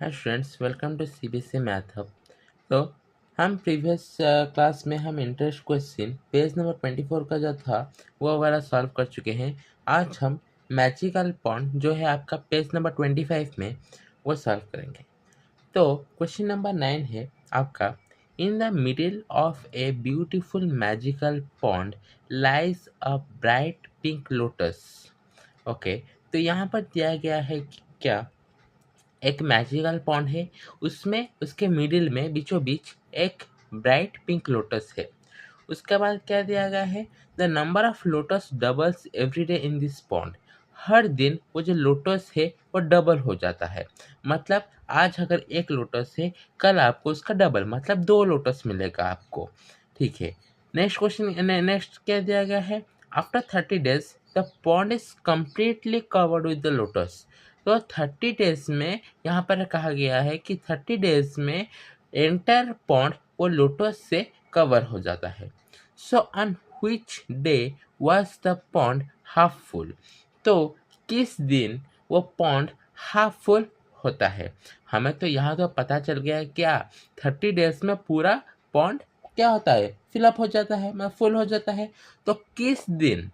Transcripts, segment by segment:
Hi students, welcome to CBSE math hub. तो हम previous class में हम इंटरेस्ट क्वेश्चन पेज नंबर 24 का जो था वो वाला सॉल्व कर चुके हैं। आज हम मैजिकल पॉन्ड जो है आपका पेज नंबर 25 में वो सॉल्व करेंगे। तो क्वेश्चन नंबर 9 है आपका, in the middle of a beautiful magical pond lies a bright pink lotus. Okay, तो यहाँ पर दिया गया है कि क्या एक मैजिकल पॉन्ड है, उसमें उसके मिडिल में बीचों बीच एक ब्राइट पिंक लोटस है। उसके बाद क्या दिया गया है, the number of lotus doubles every day in this pond. हर दिन वो जो लोटस है वो डबल हो जाता है। मतलब आज अगर एक लोटस है, कल आपको उसका डबल मतलब 2 लोटस मिलेगा आपको। ठीक है। नेक्स्ट क्वेश्चन, नेक्स्ट क्या दिया गया है, after 30 days the pond is completely covered with the lotus. तो 30 डेज में यहाँ पर कहा गया है कि 30 डेज में एंटायर पॉन्ड वो लोटस से कवर हो जाता है। So on which day was the pond half full. तो किस दिन वो पॉन्ड हाफ फुल होता है। हमें तो यहाँ तो पता चल गया है क्या, 30 डेज में पूरा पॉन्ड क्या होता है, फिलअप हो जाता है, मैं फुल हो जाता है। तो किस दिन,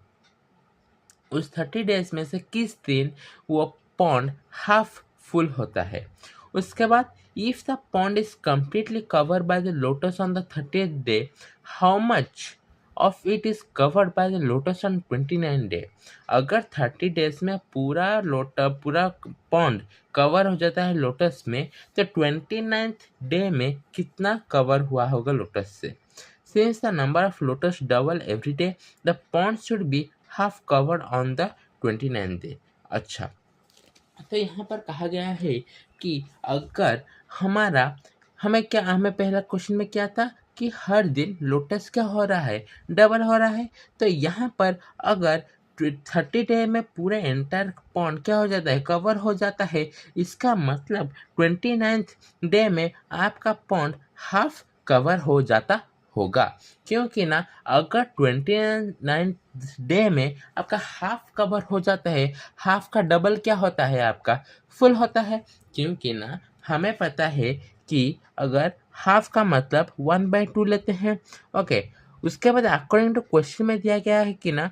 उस 30 डेज में से किस दिन वो पॉन्ड हाफ फुल होता है। उसके बाद, if the pond is completely covered by the lotus on the 30th day, how much of it is covered by the lotus on 29 day. अगर 30 डेज में पूरा पॉन्ड कवर हो जाता है लोटस में, तो 29th डे में कितना कवर हुआ होगा लोटस से। Since the number of lotus double every day, the pond should be half covered on the 29th day. अच्छा, तो यहाँ पर कहा गया है कि अगर हमारा हमें पहला क्वेश्चन में क्या था कि हर दिन लोटस क्या हो रहा है, डबल हो रहा है। तो यहाँ पर अगर 30 डे में पूरे एंटायर पॉन्ड क्या हो जाता है, कवर हो जाता है, इसका मतलब 29th डे में आपका पॉन्ड हाफ कवर हो जाता होगा। क्योंकि ना अगर 29th डे में आपका हाफ कवर हो जाता है, हाफ का डबल क्या होता है, आपका फुल होता है। क्योंकि ना हमें पता है कि अगर हाफ का मतलब 1/2 लेते हैं। ओके, उसके बाद अकॉर्डिंग टू क्वेश्चन में दिया गया है कि ना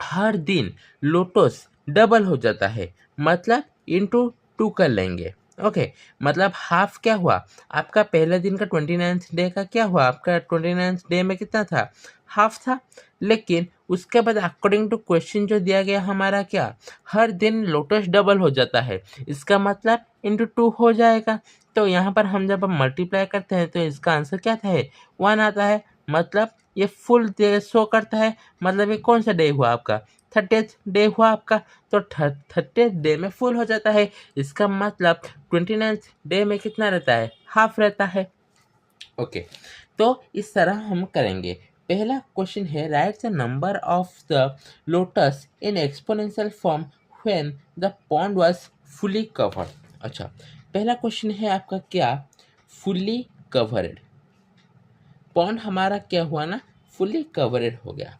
हर दिन लोटस डबल हो जाता है, मतलब इंटू 2 कर लेंगे। ओके, मतलब हाफ क्या हुआ आपका, पहले दिन का 29th डे का क्या हुआ आपका, 29th डे में कितना था, हाफ था। लेकिन उसके बाद अकॉर्डिंग टू क्वेश्चन जो दिया गया हमारा क्या, हर दिन लोटस डबल हो जाता है, इसका मतलब इंटू 2 हो जाएगा। तो यहाँ पर हम जब मल्टीप्लाई करते हैं तो इसका आंसर क्या था, 1 आता है। मतलब ये फुल डे शो करता है। मतलब ये कौन सा डे हुआ आपका, 30th डे हुआ आपका। तो 30th डे में फुल हो जाता है, इसका मतलब 29th डे में कितना रहता है, हाफ रहता है। ओके, तो इस तरह हम करेंगे। पहला क्वेश्चन है, right the number of the lotus in exponential form when the pond was fully covered. अच्छा, पहला क्वेश्चन है आपका क्या, फुली कवर्ड पॉन्ड हमारा क्या हुआ ना, फुली कवर्ड हो गया।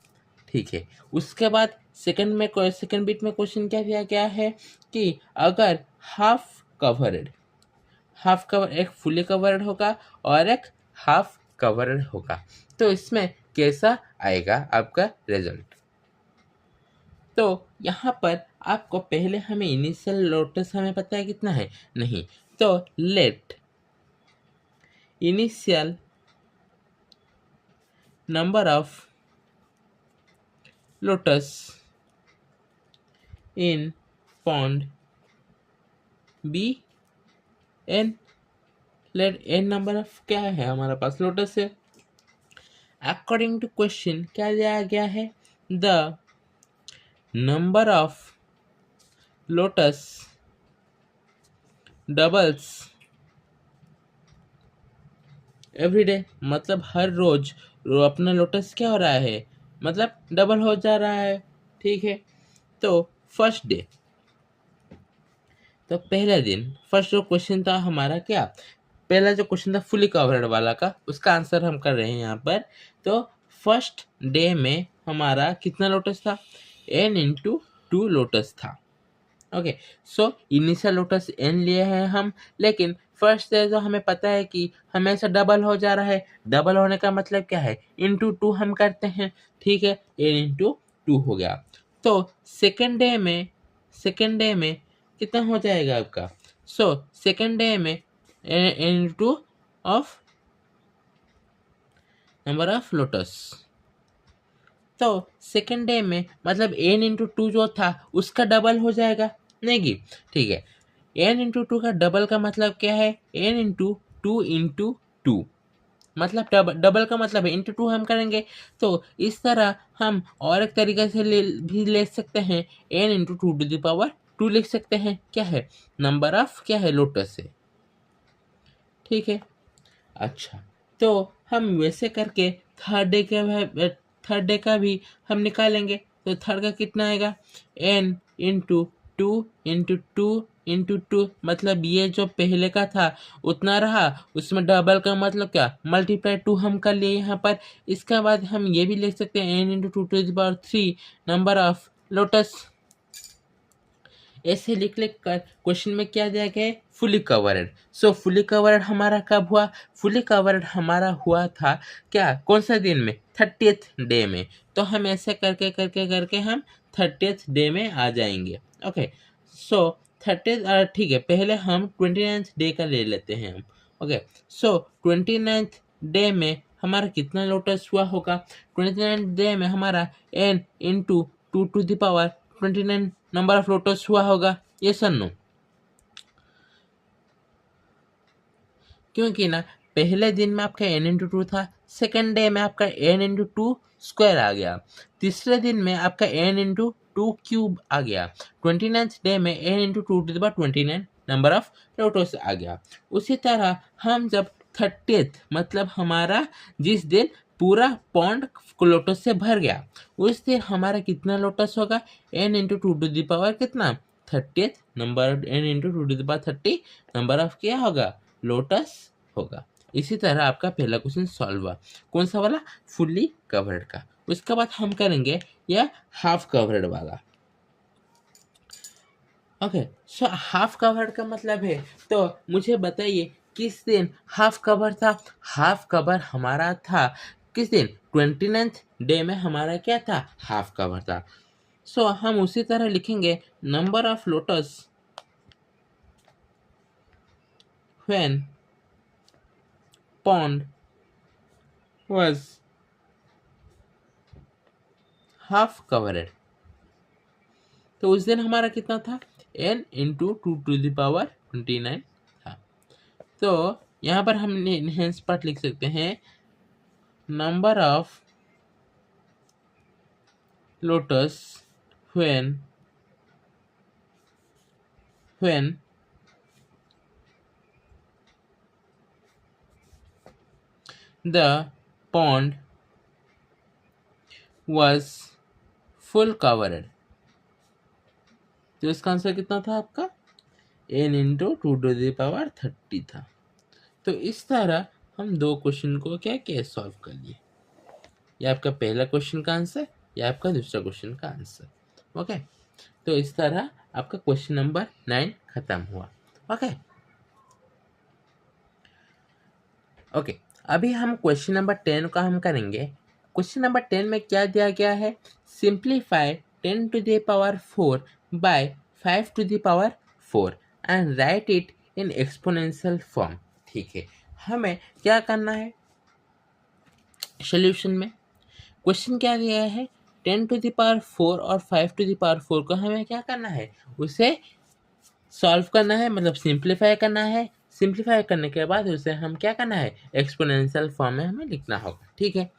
ठीक है। उसके बाद सेकंड बिट में क्वेश्चन क्या दिया गया है कि अगर हाफ कवर्ड, हाफ कवर एक फुली कवर्ड होगा और एक हाफ कवर्ड होगा, तो इसमें कैसा आएगा आपका रिजल्ट। तो यहाँ पर आपको पहले हमें इनिशियल लोटस हमें पता है कितना है, नहीं, तो let initial number of lotus in pond be N. Let N number of क्या है हमारे पास, लोटस है। अकॉर्डिंग टू क्वेश्चन क्या दिया गया है, the number of lotus doubles every day, मतलब हर रोज अपना लोटस क्या हो रहा है, मतलब डबल हो जा रहा है। ठीक है। तो फर्स्ट डे, तो पहला दिन, फर्स्ट जो क्वेश्चन था हमारा क्या, पहला जो क्वेश्चन था फुली कवर्ड वाला का, उसका आंसर हम कर रहे हैं यहाँ पर। तो फर्स्ट डे में हमारा कितना लोटस था, n इंटू 2 लोटस था। Okay, so initial lotus n लिए हैं हम, लेकिन फर्स्ट से तो हमें पता है कि हमेशा डबल हो जा रहा है। डबल होने का मतलब क्या है, इंटू टू हम करते हैं, ठीक है, n इंटू टू हो गया। तो सेकेंड डे में कितना हो जाएगा आपका, सो सेकेंड डे में n into of number of lotus. तो सेकेंड डे में मतलब n इंटू टू जो था उसका डबल हो जाएगा, नहीं, ठीक है। n इंटू टू का डबल का मतलब क्या है, n इंटू टू मतलब डबल का मतलब है इंटू टू हम करेंगे। तो इस तरह हम और एक तरीके से भी ले सकते हैं, n into two to the power two लिख सकते हैं, क्या है, नंबर ऑफ क्या है, लोटस है, ठीक है। अच्छा, तो हम वैसे करके थर्ड डे का भी हम निकालेंगे। तो थर्ड का कितना आएगा, n into two into two मतलब ये जो पहले का था उतना रहा, उसमें डबल का मतलब क्या, मल्टीप्लाई टू हम कर लिए यहाँ पर। इसके बाद हम ये भी लिख सकते हैं n into two to the power three number of lotus. ऐसे लिख कर क्वेश्चन में क्या दिया गया है, fully covered. So fully covered हमारा कब हुआ, फुली कवर्ड हमारा हुआ था क्या, कौन सा दिन में, 30th डे में। तो हम ऐसे करके करके करके हम 30th डे में आ जाएंगे। ओके, सो 30th, ठीक है, पहले हम 29th डे का ले लेते हैं हम। ओके, सो 29th डे में हमारा कितना लोटस हुआ होगा, 29th डे में हमारा n into two to the power 29 number of lotus हुआ होगा, ये सर नो। क्योंकि ना पहले दिन में आपका n इंटू टू था, सेकेंड डे में आपका n इंटू टू स्क्वायर आ गया, तीसरे दिन में आपका n इंटू टू क्यूब आ गया, 29th डे में n into two to the power 29 number of lotus आ गया। उसी तरह हम जब 30th मतलब हमारा जिस दिन पूरा पॉन्ड लोटस से भर गया, उस दिन हमारा कितना लोटस होगा, n into two to the power कितना, 30th number, n into two to the power 30 number of क्या होगा, लोटस होगा। इसी तरह आपका पहला क्वेश्चन सॉल्व हुआ, कौन सा वाला, फुल्ली कवर्ड का। उसके बाद हम करेंगे यह हाफ कवर्ड वाला। ओके, सो हाफ कवर्ड का मतलब है, तो मुझे बताइए किस दिन हाफ कवर था। हाफ कवर हमारा था किस दिन, 29th डे में हमारा क्या था, हाफ कवर था। सो हम उसी तरह लिखेंगे number of lotus when pond was half covered। तो उस दिन हमारा कितना था, n into two to the power 29 था। तो यहाँ पर हम इनहेंस पार्ट लिख सकते हैं, number of lotus when the pond was full covered। तो इसका आंसर कितना था आपका, n into two to the power 30 था। तो इस तरह हम दो क्वेश्चन को क्या क्या सॉल्व कर लिए, ये आपका पहला क्वेश्चन का आंसर, या आपका दूसरा क्वेश्चन का आंसर। ओके, तो इस तरह आपका क्वेश्चन नंबर 9 खत्म हुआ। ओके ओके, अभी हम क्वेश्चन नंबर 10 का हम करेंगे। क्वेश्चन नंबर 10 में क्या दिया गया है, simplify 10 to the power 4 by 5 to the power 4 and write it in exponential form. ठीक है, हमें क्या करना है, सोल्यूशन में क्वेश्चन क्या दिया है, 10 टू द पावर 4 और 5 टू द पावर 4 को हमें क्या करना है, उसे सॉल्व करना है, मतलब सिंप्लीफाई करना है। सिंप्लीफाई करने के बाद उसे हम क्या करना है, एक्सपोनेंशियल फॉर्म में हमें लिखना होगा। ठीक है,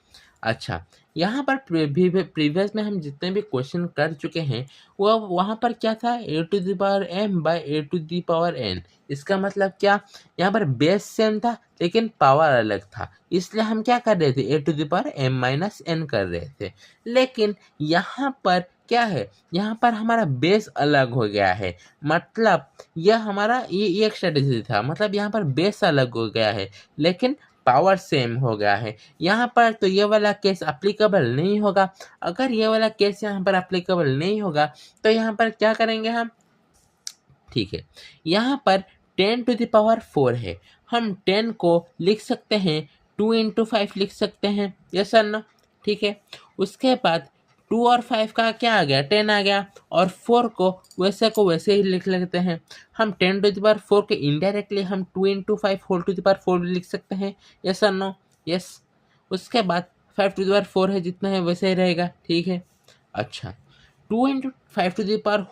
अच्छा, यहाँ पर प्रीवियस में हम जितने भी क्वेश्चन कर चुके हैं वो वहाँ पर क्या था, a to the power m by a to the power n. इसका मतलब क्या, यहाँ पर बेस सेम था लेकिन पावर अलग था, इसलिए हम क्या कर रहे थे, a to the power m minus n कर रहे थे। लेकिन यहाँ पर क्या है, यहाँ पर हमारा बेस अलग हो गया है, मतलब यह हमारा ये एक स्ट्रेटेजी था, मतलब यहाँ पर बेस अलग हो गया है लेकिन पावर सेम हो गया है। यहाँ पर तो ये वाला केस अप्लीकेबल नहीं होगा। अगर ये वाला केस यहाँ पर अप्लीकेबल नहीं होगा तो यहाँ पर क्या करेंगे हम, ठीक है। यहाँ पर 10⁴ है, हम 10 को लिख सकते हैं 2 × 5 लिख सकते हैं, यस सर ना, ठीक है। उसके बाद 2 और 5 का क्या आ गया, 10 आ गया, और 4 को वैसे ही लिख लेते हैं। हम 10⁴ को इनडायरेक्टली हम 2 × 5 होल टू द पावर 4 भी लिख सकते हैं, यस सर नो, यस। उसके बाद 5⁴ है, जितना है वैसे ही रहेगा, ठीक है। अच्छा, 2 × 5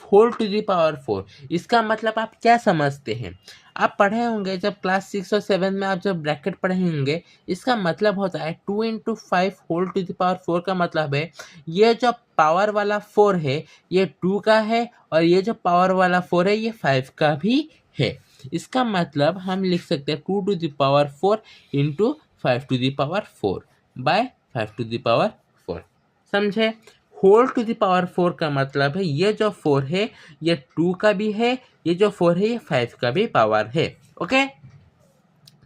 होल टू द पावर 4, इसका मतलब आप क्या समझते हैं? आप पढ़े होंगे जब क्लास 6 और 7 में, आप जब ब्रैकेट पढ़े होंगे, इसका मतलब होता है 2 × 5 होल टू द पावर 4 का मतलब है ये जो पावर वाला 4 है ये 2 का है, और ये जो पावर वाला 4 है ये 5 का भी है। इसका मतलब हम लिख सकते हैं 2⁴ इंटू 5⁴ बाय 5⁴ समझे। होल टू द पावर 4 का मतलब है ये जो 4 है ये 2 का भी है, ये जो 4 है ये 5 का भी पावर है, ओके,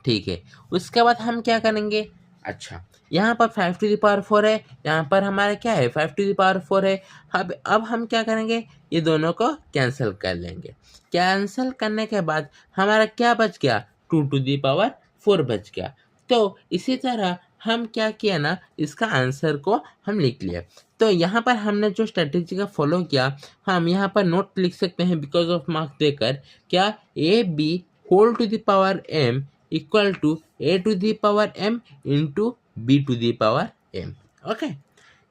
ठीक है। उसके बाद हम क्या करेंगे, अच्छा, यहाँ पर 5⁴ है, यहाँ पर हमारा क्या है 5⁴ है। अब हम क्या करेंगे, ये दोनों को कैंसिल कर लेंगे। कैंसिल करने के बाद हमारा क्या बच गया, 2⁴ बच गया। तो इसी तरह हम क्या किया ना, इसका आंसर को हम लिख लिया। तो यहाँ पर हमने जो स्ट्रेटेजी का फॉलो किया, हम यहाँ पर नोट लिख सकते हैं बिकॉज ऑफ मार्क्स देकर, क्या AB whole to the power m equal to A⁴ into B⁴ okay.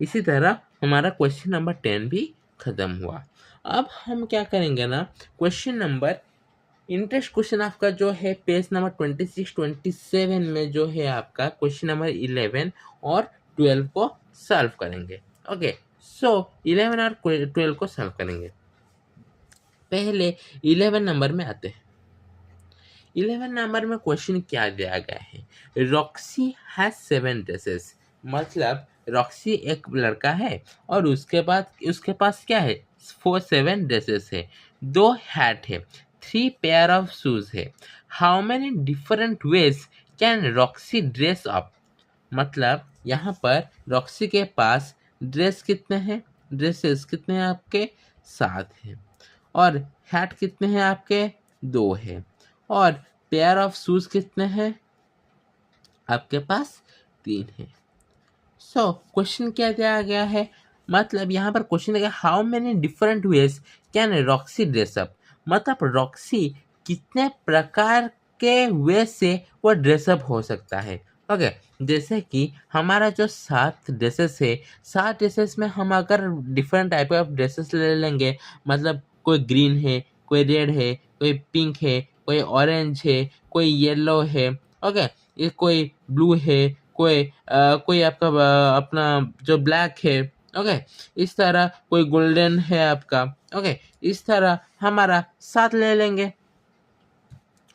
इसी तरह हमारा क्वेश्चन नंबर 10 भी खत्म हुआ। अब हम क्या करेंगे ना, क्वेश्चन नंबर इंटरेस्ट क्वेश्चन आपका जो है पेज नंबर 26-27 में जो है आपका क्वेश्चन नंबर 11 और 12 को सॉल्व करेंगे, ओके। सो 11 और 12 को सॉल्व करेंगे। पहले 11 नंबर में आते हैं। 11 नंबर में क्वेश्चन क्या दिया गया है, रॉक्सी हैज 7 ड्रेसेस, मतलब रॉक्सी एक लड़का है और उसके पास क्या है 7 ड्रेसेस है, 2 हैट है, 3 पेयर ऑफ शूज है। How many different ways can Roxy dress up, मतलब यहाँ पर रॉक्सी के पास ड्रेसेस कितने हैं आपके 7 हैं, और हैट कितने हैं आपके 2 है, और पेयर ऑफ शूज कितने हैं आपके पास 3 है। सो क्वेश्चन क्या दिया गया है, मतलब यहाँ पर क्वेश्चन है how many different ways can Roxy dress up, मतलब रॉक्सी कितने प्रकार के वे से वो ड्रेसअप हो सकता है, ओके। जैसे कि हमारा जो 7 ड्रेसेस है, 7 ड्रेसेस में हम अगर डिफरेंट टाइप ऑफ ड्रेसेस ले लेंगे, मतलब कोई ग्रीन है, कोई रेड है, कोई पिंक है, कोई ऑरेंज है, कोई येलो है, ओके, ये कोई ब्लू है, कोई आपका अपना जो ब्लैक है, ओके, इस तरह कोई गोल्डन है आपका, ओके, इस तरह हमारा 7 ले लेंगे,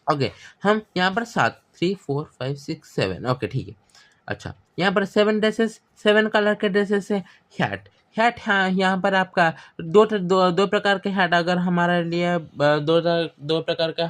ओके। हम यहाँ पर 7 3 4 5 6 7, ओके, ठीक है। अच्छा, यहाँ पर 7 ड्रेसेस, 7 कलर के ड्रेसेस है। हैट, हाँ, यहाँ पर आपका दो प्रकार के हैट अगर हमारे लिए दो प्रकार का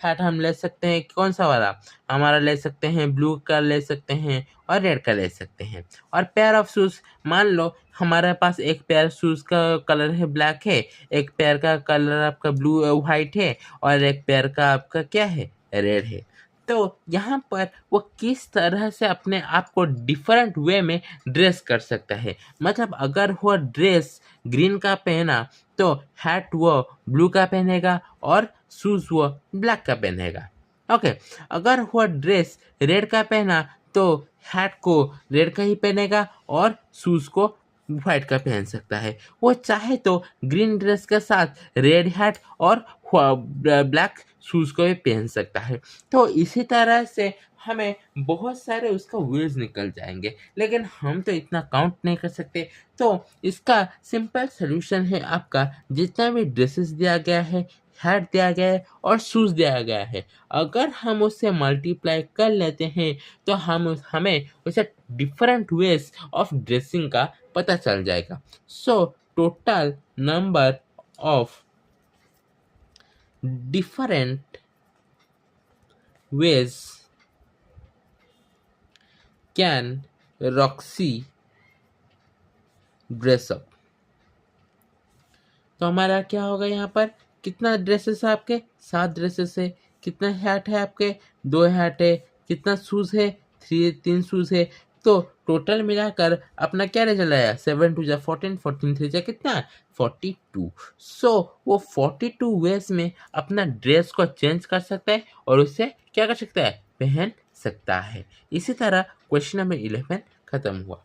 हैट हम ले सकते हैं, कौन सा वाला हमारा ले सकते हैं, ब्लू का ले सकते हैं और रेड का ले सकते हैं। और पेयर ऑफ शूज, मान लो हमारे पास एक पेयर शूज का कलर है ब्लैक है, एक पेयर का कलर आपका ब्लू वाइट है, और एक पेयर का आपका क्या है रेड है। तो यहाँ पर वो किस तरह से अपने आप को डिफरेंट वे में ड्रेस कर सकता है, मतलब अगर वो ड्रेस ग्रीन का पहना तो हैट वो ब्लू का पहनेगा और शूज वो ब्लैक का पहनेगा, ओके। अगर वो ड्रेस रेड का पहना तो हैट को रेड का ही पहनेगा और शूज को व्हाइट का पहन सकता है। वो चाहे तो ग्रीन ड्रेस के साथ रेड हैट और ब्लैक शूज को भी पहन सकता है। तो इसी तरह से हमें बहुत सारे उसका व्यूज निकल जाएंगे, लेकिन हम तो इतना काउंट नहीं कर सकते। तो इसका सिंपल सोल्यूशन है आपका, जितना भी ड्रेसेस दिया गया है, हैट दिया गया है और शूज दिया गया है, अगर हम उससे मल्टीप्लाई कर लेते हैं तो हमें उसे डिफरेंट वेज ऑफ ड्रेसिंग का पता चल जाएगा। So total number of different ways can Roxy dress up, तो हमारा क्या होगा यहाँ पर, कितना ड्रेसेस है आपके, 7 ड्रेसेस है। कितना हैट है आपके, 2 हैट है। कितना शूज़ है, 3 शूज़ है। तो टोटल मिलाकर अपना क्या रिजल्ट आया, 7 2 जा 14, 14 3 जा कितना, 42। सो वो 42 वेज में अपना ड्रेस को चेंज कर सकता है और उससे क्या कर सकता है, पहन सकता है। इसी तरह क्वेश्चन नंबर 11 खत्म हुआ।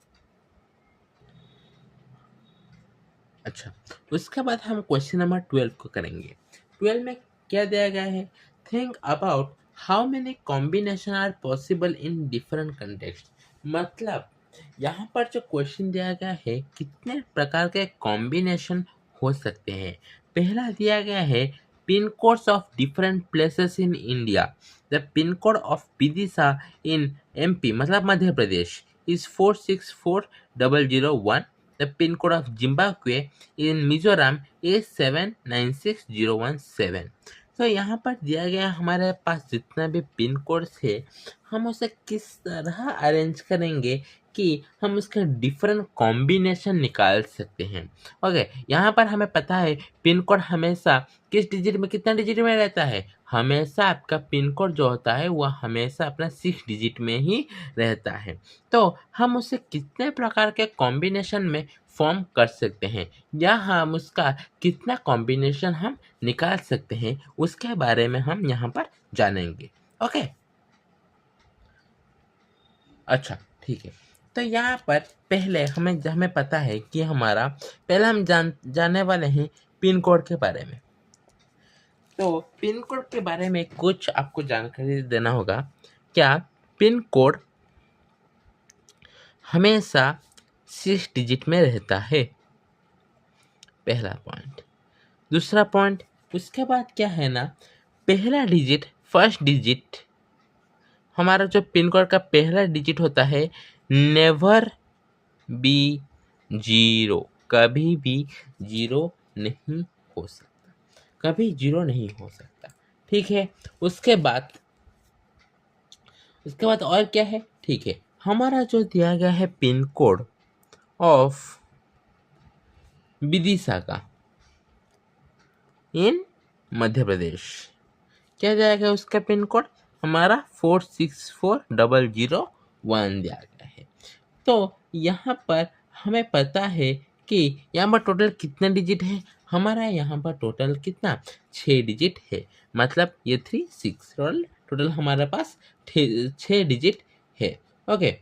अच्छा, उसके बाद हम क्वेश्चन नंबर 12 को करेंगे। 12 में क्या दिया गया है, think about how many combination are possible in different context. मतलब यहाँ पर जो क्वेश्चन दिया गया है, कितने प्रकार के कॉम्बिनेशन हो सकते हैं। पहला दिया गया है, pin codes of different places in India. The pin code of Vidisha in MP मतलब Madhya Pradesh is 464001। The pin code of Zimbabwe in Mizoram is 796017। तो यहाँ पर दिया गया हमारे पास जितना भी पिन कोड्स है, हम उसे किस तरह अरेंज करेंगे कि हम उसका डिफरेंट कॉम्बिनेशन निकाल सकते हैं। ओके, यहाँ पर हमें पता है पिन कोड हमेशा किस डिजिट में, कितना डिजिट में रहता है, हमेशा आपका पिन कोड जो होता है वह हमेशा अपना 6 डिजिट में ही रहता है। तो हम उसे कितने प्रकार के कॉम्बिनेशन में फॉर्म कर सकते हैं या हम उसका कितना कॉम्बिनेशन हम निकाल सकते हैं, उसके बारे में हम यहाँ पर जानेंगे। ओके, अच्छा ठीक है। तो यहाँ पर पहले हमें पता है कि हमारा पहले हम जानने वाले हैं पिन कोड के बारे में। तो पिन कोड के बारे में कुछ आपको जानकारी देना होगा। क्या पिन कोड हमेशा 6 डिजिट में रहता है, पहला पॉइंट। दूसरा पॉइंट, उसके बाद क्या है ना, पहला डिजिट, फर्स्ट डिजिट, हमारा जो पिन कोड का पहला डिजिट होता है, नेवर बी 0, कभी भी 0 नहीं हो सकता, कभी 0 नहीं हो सकता। ठीक है, उसके बाद और क्या है, ठीक है, हमारा जो दिया गया है पिन कोड ऑफ विदिशा का इन मध्य प्रदेश, क्या जाएगा उसका पिन कोड, हमारा 464001 दिया गया है। तो यहाँ पर हमें पता है कि यहाँ पर टोटल कितना डिजिट है, हमारा यहाँ पर टोटल कितना, 6 डिजिट है। मतलब ये 3 6 टोटल हमारे पास 6 डिजिट है। ओके,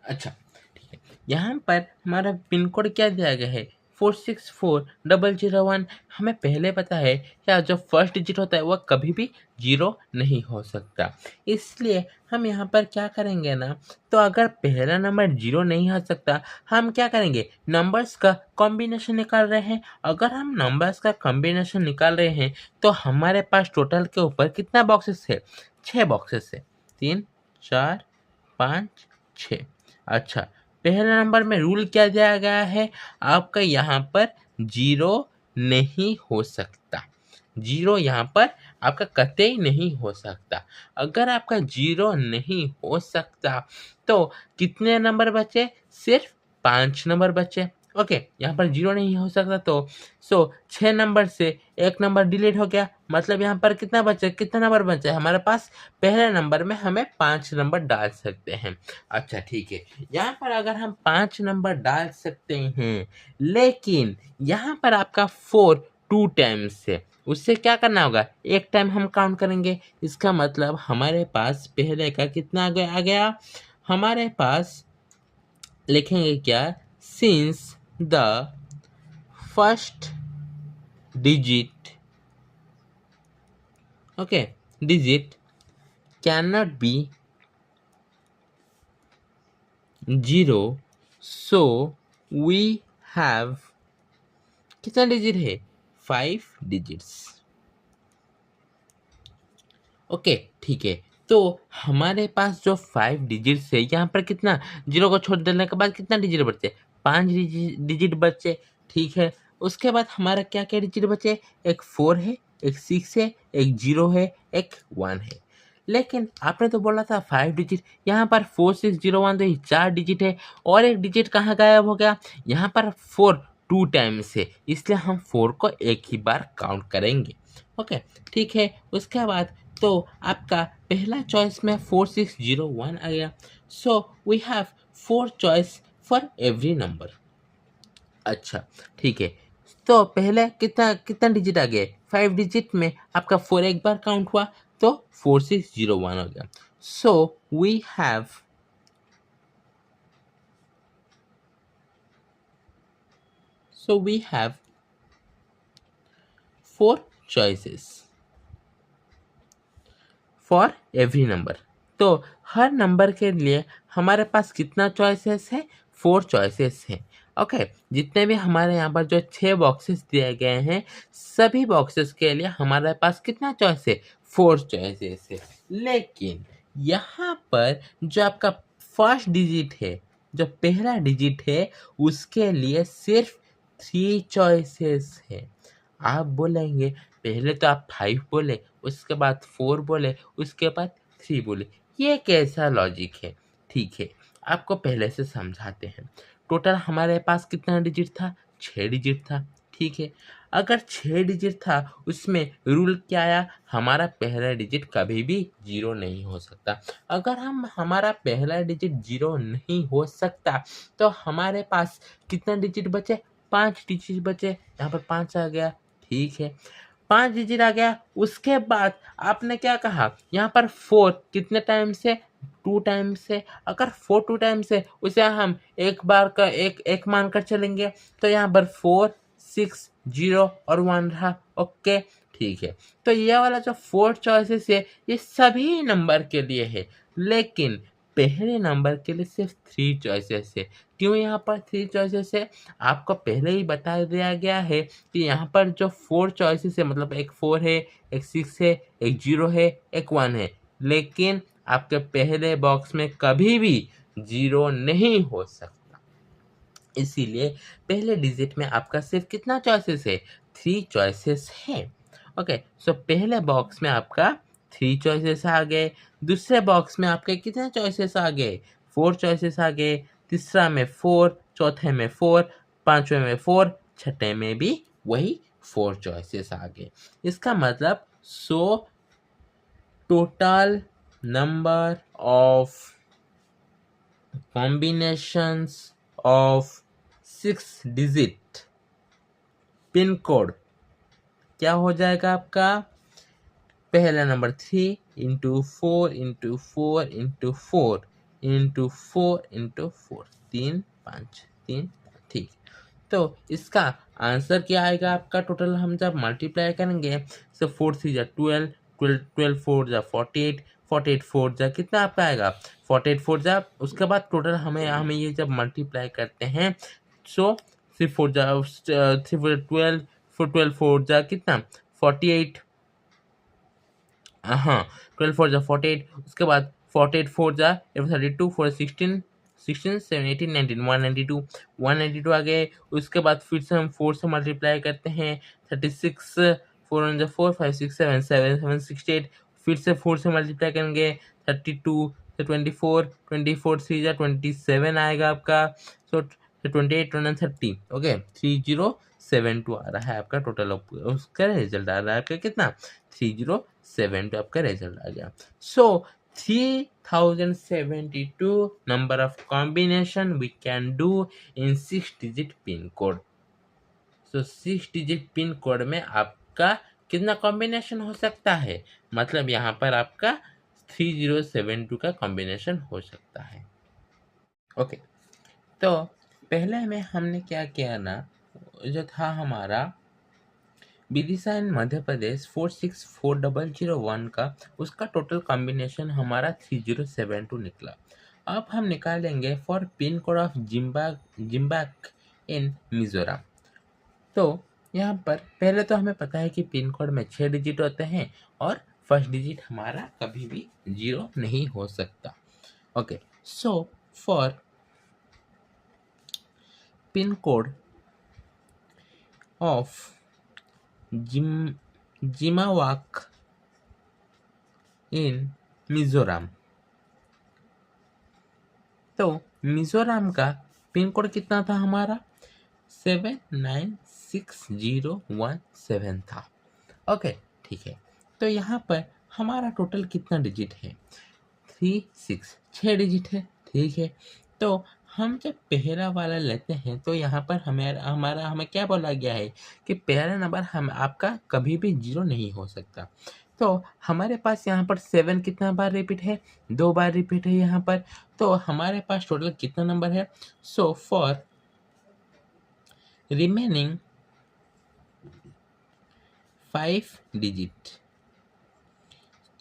अच्छा ठीक है, यहाँ पर हमारा पिन कोड क्या दिया गया है, 464001। हमें पहले पता है क्या, जो फर्स्ट डिजिट होता है वह कभी भी 0 नहीं हो सकता। इसलिए हम यहाँ पर क्या करेंगे ना, तो अगर पहला नंबर 0 नहीं हो सकता, हम क्या करेंगे, नंबर्स का कॉम्बिनेशन निकाल रहे हैं। अगर हम नंबर्स का कॉम्बिनेशन निकाल रहे हैं तो हमारे पास टोटल के ऊपर कितना बॉक्सेस है, 6 बॉक्सेस है, 3 4 5 6। अच्छा, पहले नंबर में रूल क्या दिया गया है, आपका यहाँ पर 0 नहीं हो सकता, 0 यहाँ पर आपका कतई नहीं हो सकता। अगर आपका 0 नहीं हो सकता तो कितने नंबर बचे, सिर्फ 5 नंबर बचे। ओके, यहाँ पर 0 नहीं हो सकता तो 6 नंबर से एक नंबर डिलीट हो गया। मतलब यहाँ पर कितना बचे, कितना नंबर बचे हमारे पास, पहले नंबर में हमें 5 नंबर डाल सकते हैं। अच्छा ठीक है, यहाँ पर अगर हम 5 नंबर डाल सकते हैं, लेकिन यहाँ पर आपका 4 2 टाइम्स है, उससे क्या करना होगा, एक टाइम हम काउंट करेंगे। इसका मतलब हमारे पास पहले का कितना आ गया, हमारे पास लिखेंगे क्या, since the first digit, okay, digit can not be 0, so we have, कितना डिजिट है, 5 डिजिट्स। ओके ठीक है, तो हमारे पास जो 5 डिजिट्स है, यहाँ पर कितना, 0 को छोड़ देने के बाद कितना डिजिट बचे, 5 डिजिट बचे। ठीक है, उसके बाद हमारा क्या क्या डिजिट बचे, एक 4 है, एक 6 है, एक 0 है, एक 1 है। लेकिन आपने तो बोला था 5 डिजिट, यहाँ पर 4601 तो ये 4 डिजिट है, और एक डिजिट कहाँ गायब हो गया, यहाँ पर 4 2 टाइम्स है, इसलिए हम 4 को एक ही बार काउंट करेंगे। ओके, ठीक है। उसके बाद तो आपका पहला चॉइस में 4601 आ गया। So we have 4 choice for every number. अच्छा, ठीक है। तो पहले कितना कितना डिजिट आ गया? 5 डिजिट में आपका 4 एक बार काउंट हुआ तो 4601 हो गया। So we have four choices for every number. तो हर नंबर के लिए हमारे पास कितना चॉइसेस है? 4 चॉइसेस हैं। ओके, जितने भी हमारे यहाँ पर जो 6 बॉक्सेस दिए गए हैं, सभी बॉक्सेस के लिए हमारे पास कितना चॉइस है? 4 चॉइसेस है। लेकिन यहाँ पर जो आपका फर्स्ट डिजिट है, जो पहला डिजिट है, उसके लिए सिर्फ 3 चॉइसेस है। आप बोलेंगे, पहले तो आप 5 बोले, उसके बाद 4 बोले, उसके बाद 3 बोले, ये कैसा लॉजिक है? ठीक है, आपको पहले से समझाते हैं। टोटल हमारे पास कितना डिजिट था? 6 डिजिट था। ठीक है, अगर 6 डिजिट था, उसमें रूल क्या आया? हमारा पहला डिजिट कभी भी 0 नहीं हो सकता। अगर हमारा पहला डिजिट 0 नहीं हो सकता, तो हमारे पास कितना डिजिट बचे? 5 डिजिट बचे। यहाँ पर 5 आ गया। ठीक है, 5 डिजिट आ गया। उसके बाद आपने क्या कहा? यहाँ पर 4 कितने टाइम से? 2 टाइम से। अगर 4 2 टाइम से, उसे हम एक बार का एक मानकर चलेंगे, तो यहाँ पर 4 6 0 और 1 रहा। ओके, ठीक है। तो ये वाला जो 4 चॉइसेस है, ये सभी नंबर के लिए है, लेकिन पहले नंबर के लिए सिर्फ 3 चॉइसेस है। क्यों यहाँ पर 3 चॉइसेस है? आपको पहले ही बता दिया गया है कि यहाँ पर जो 4 चॉइसेस है, मतलब एक 4 है, एक 6 है, एक 0 है, एक 1 है, लेकिन आपके पहले बॉक्स में कभी भी 0 नहीं हो सकता। इसीलिए पहले डिजिट में आपका सिर्फ कितना चॉइसेस है? 3 चॉइसेस है। ओके, सो पहले बॉक्स में आपका 3 चॉइसेस आ गए। दूसरे बॉक्स में आपके कितने चॉइसेस आ गए? 4 चॉइसेस आ गए। तीसरा में 4, चौथे में 4, पांचवें में 4, छठे में भी वही 4 चॉइसेस आ गए। इसका मतलब total number of combinations of 6 digit pin code क्या हो जाएगा आपका? पहला number 3 into 4 into 4 into 4 into 4 into 4, 3 5 3। ठीक, तो इसका आंसर क्या आएगा आपका? टोटल हम जब मल्टीप्लाई करेंगे, तो 4 3 जा 12, 12 12 4 जा 48, 48 4 जा कितना आपका आएगा? 48 4 जा। उसके बाद टोटल हमें ये जब मल्टीप्लाई करते हैं, सो 3 4 जा 3 4 12, 12 4 जा कितना? 48। हाँ, 12 4 जा 48। उसके बाद 48 4 जा 32, 4 16, 16 7 18 19 192, 192 आ गए। उसके बाद फिर से हम 4 से मल्टीप्लाई करते हैं। 36 4 1 जा 4 5 6 7 7 7 68। फिर से 4 से मल्टीप्लाई करेंगे। 32 से 24, 24 3 जा 27 आएगा आपका। सो 28 30। ओके, 3072 आ रहा है आपका टोटल। उसका रिजल्ट आ रहा है आपका कितना? 3072 आपका रिजल्ट आ गया। सो 3072 number of combination we can do in 6 digit pin code. So 6 digit pin code में आपका कितना कॉम्बिनेशन हो सकता है? मतलब यहाँ पर आपका 3072 का कॉम्बिनेशन हो सकता है। ओके, तो पहले में हमने क्या किया ना, जो था हमारा विदिशा इन मध्य प्रदेश 464001 का, उसका टोटल कॉम्बिनेशन हमारा 3072 निकला। अब हम निकालेंगे फॉर पिन कोड ऑफ जिम्बाक इन मिजोरम। तो यहाँ पर पहले तो हमें पता है कि पिन कोड में 6 डिजिट होते हैं और फर्स्ट डिजिट हमारा कभी भी 0 नहीं हो सकता। Okay, so for pin code of जिमावाक इन मिजोरम, तो मिजोरम का पिन कोड कितना था हमारा? 79617 था। ओके, ठीक है। तो यहाँ पर हमारा टोटल कितना डिजिट है? 6 डिजिट है, ठीक है। तो हम जब पहला वाला लेते हैं तो यहाँ पर हमें क्या बोला गया है कि पहला नंबर हम आपका कभी भी 0 नहीं हो सकता। तो हमारे पास यहाँ पर 7 कितना बार रिपीट है? 2 बार रिपीट है यहाँ पर। तो हमारे पास टोटल कितना नंबर है? सो फॉर रिमेनिंग 5 डिजिट,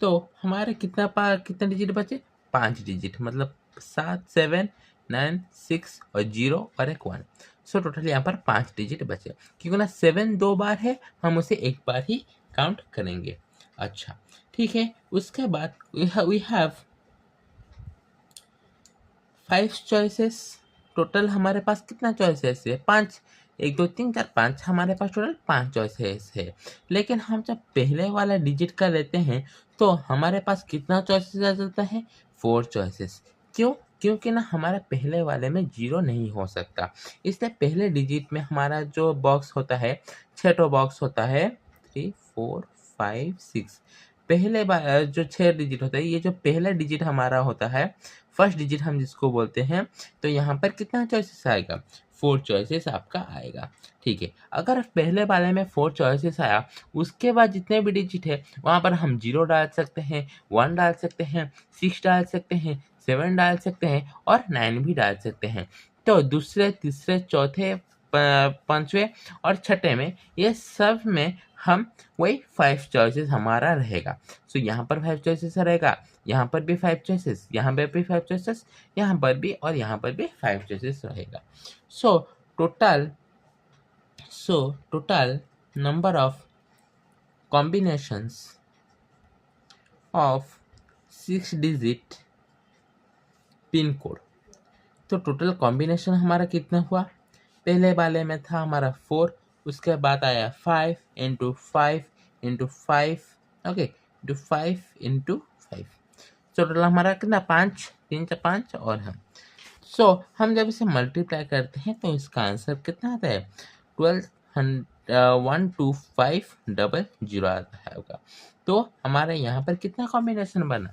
तो हमारे कितना डिजिट बचे? 5 डिजिट, मतलब 7, 7, 9, 6 और 0 और एक 1। सो टोटल यहाँ पर 5 डिजिट बचे। क्योंकि ना 7 2 बार है, हम उसे एक बार ही काउंट करेंगे। अच्छा, ठीक है। उसके बाद वी हैव 5 चॉइसेस। टोटल हमारे पास कितना चॉइसेस है? 5। 1 2 3 4 5, हमारे पास टोटल 5 चॉइसेस है। लेकिन हम जब पहले वाला डिजिट का लेते हैं तो हमारे पास कितना चॉइसेस आ जाता है? 4 चॉइसेस। क्यों? क्योंकि ना हमारे पहले वाले में 0 नहीं हो सकता। इसलिए पहले डिजिट में हमारा जो बॉक्स होता है, 6 बॉक्स होता है, 3 4 5 6। पहले जो 6 डिजिट होता है, ये जो पहला डिजिट हमारा होता है, फर्स्ट डिजिट हम जिसको बोलते हैं, तो यहाँ पर कितना चॉइसेस आएगा? 4 चॉइसेस आपका आएगा, ठीक है। अगर पहले वाले में 4 चॉइसेस आया, उसके बाद जितने भी डिजिट है वहाँ पर हम 0 डाल सकते हैं, 1 डाल सकते हैं, 6 डाल सकते हैं, 7 डाल सकते हैं और 9 भी डाल सकते हैं। तो दूसरे, तीसरे, चौथे, पांचवें और छठे में, ये सब में हम वही 5 चॉइसेस हमारा रहेगा। सो यहाँ पर 5 चॉइसेस रहेगा, यहाँ पर भी 5 चॉइसेस, यहाँ पर भी 5 चॉइसेस, यहाँ पर भी और यहाँ पर भी 5 चॉइसेस रहेगा। So total number of combinations of 6 digit pin code. तो टोटल कॉम्बिनेशन हमारा कितना हुआ? पहले वाले में था हमारा 4, उसके बाद आया 5 into 5 into 5, okay, into 5 into 5। Total हमारा कितना? 5, 3 से 5 और हम जब इसे मल्टीप्लाई करते हैं तो इसका आंसर कितना आता है? 12,125,000 आता है होगा। तो हमारे यहाँ पर कितना कॉम्बिनेशन बना?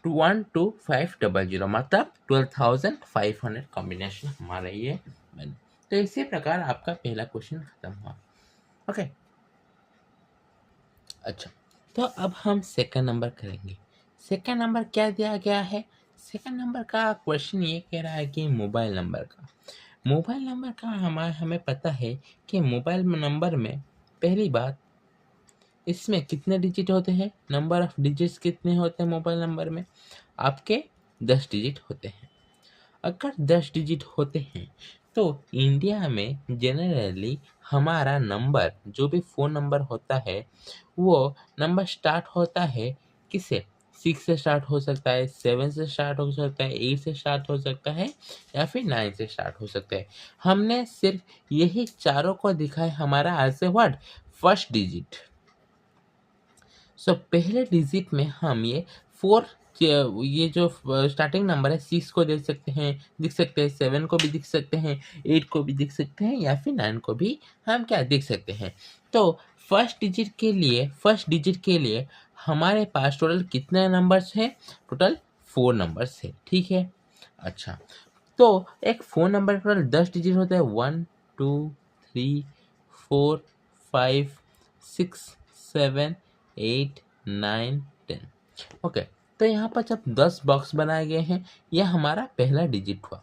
12500, मतलब 12,500 कॉम्बिनेशन हमारा ये बने। तो इसी प्रकार आपका पहला क्वेश्चन खत्म हुआ। ओके, अच्छा, तो अब हम सेकंड नंबर करेंगे। सेकंड नंबर क्या दिया गया है? सेकंड नंबर का क्वेश्चन ये कह रहा है कि मोबाइल नंबर का हमें पता है कि मोबाइल नंबर में पहली बात, इसमें कितने डिजिट होते हैं? नंबर ऑफ डिजिट्स कितने होते हैं मोबाइल नंबर में? आपके 10 डिजिट होते हैं। अगर 10 डिजिट होते हैं तो इंडिया में जनरली हमारा नंबर, जो भी फ़ोन नंबर होता है, वो नंबर स्टार्ट होता है किससे? 6 से स्टार्ट हो सकता है, 7 से स्टार्ट हो सकता है, 8 से स्टार्ट हो सकता है या फिर 9 से स्टार्ट हो सकता है। हमने सिर्फ यही चारों को दिखाया हमारा as a what? First digit. पहले डिजिट में हम ये जो स्टार्टिंग नंबर है 6 को देख सकते हैं, 7 को भी दिख सकते हैं, 8 को भी दिख सकते हैं या फिर 9 को भी हम क्या देख सकते हैं। तो फर्स्ट डिजिट के लिए हमारे पास टोटल कितने नंबर्स हैं? टोटल 4 नंबर्स है, ठीक है। अच्छा, तो एक फ़ोन नंबर टोटल 10 डिजिट होता है, 1 2 3 4 5 6 7 8 9 10। ओके, तो यहाँ पर जब 10 बॉक्स बनाए गए हैं, यह हमारा पहला डिजिट हुआ।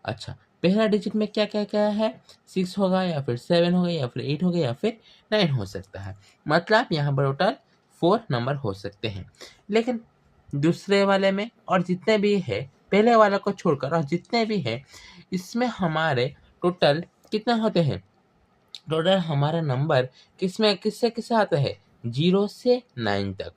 अच्छा, पहला डिजिट में क्या क्या क्या है? 6 होगा या फिर 7 होगा या फिर 8 होगा या फिर 9 हो सकता है। मतलब यहाँ पर टोटल 4 नंबर हो सकते हैं। लेकिन दूसरे वाले में और जितने भी है, पहले वाला को छोड़कर और जितने भी है, इसमें हमारे टोटल कितने होते हैं? टोटल हमारा नंबर किससे किससे आता है? 0 से 9 तक।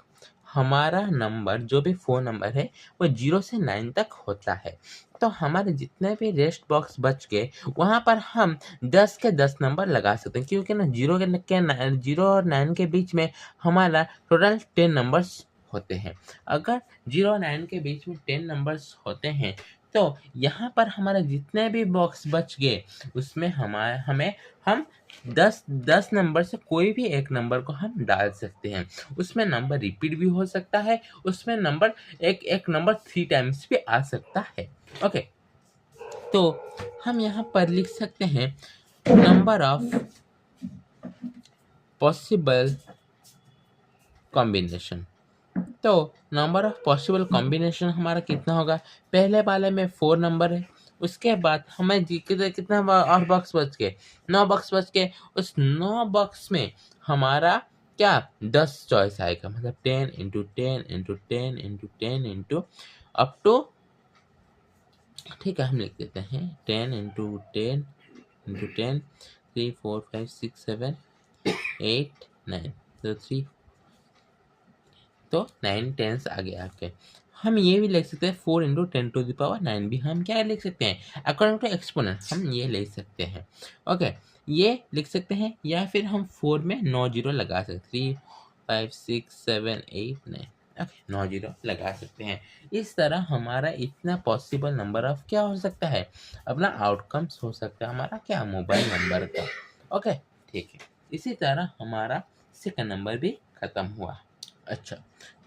हमारा नंबर, जो भी फ़ोन नंबर है, वो 0 से 9 तक होता है। तो हमारे जितने भी रेस्ट बॉक्स बच गए, वहाँ पर हम 10 के 10 नंबर लगा सकते हैं, क्योंकि ना 0 और 9 के बीच में हमारा टोटल 10 नंबर्स होते हैं। अगर 0 और 9 के बीच में 10 नंबर्स होते हैं तो यहाँ पर हमारे जितने भी बॉक्स बच गए उसमें हम 10 नंबर से कोई भी एक नंबर को हम डाल सकते हैं। उसमें नंबर रिपीट भी हो सकता है, उसमें नंबर एक नंबर 3 टाइम्स भी आ सकता है। ओके, तो हम यहाँ पर लिख सकते हैं नंबर ऑफ पॉसिबल कॉम्बिनेशन। तो नंबर ऑफ पॉसिबल कॉम्बिनेशन हमारा कितना होगा? पहले वाले में 4 नंबर है, उसके बाद हमें कितना और बॉक्स बच गए? 9 बॉक्स बच गए। उस 9 बॉक्स में हमारा क्या 10 चॉइस आएगा, मतलब 10 into 10 into 10 into 10 into up to, ठीक है हम लिख देते हैं 10 इंटू 10 इंटू 10 3 4 5 6 7 8 9, तो 3 तो 9 टेंस आ गया आपके। हम ये भी लिख सकते हैं 4 इंटू 10 टू द पावर 9 भी हम क्या लिख सकते हैं अकॉर्डिंग टू एक्सपोनेंट, हम ये ले सकते हैं। ओके, ये लिख सकते हैं, या फिर हम 4 में 9 जीरो लगा सकते हैं, 3 5 6 7 8 9, ओके 9 जीरो लगा सकते हैं। इस तरह हमारा इतना पॉसिबल नंबर ऑफ क्या हो सकता है, अपना आउटकम्स हो सकता है हमारा क्या मोबाइल नंबर का। ओके ठीक है, इसी तरह हमारा सेकंड नंबर भी खत्म हुआ। अच्छा,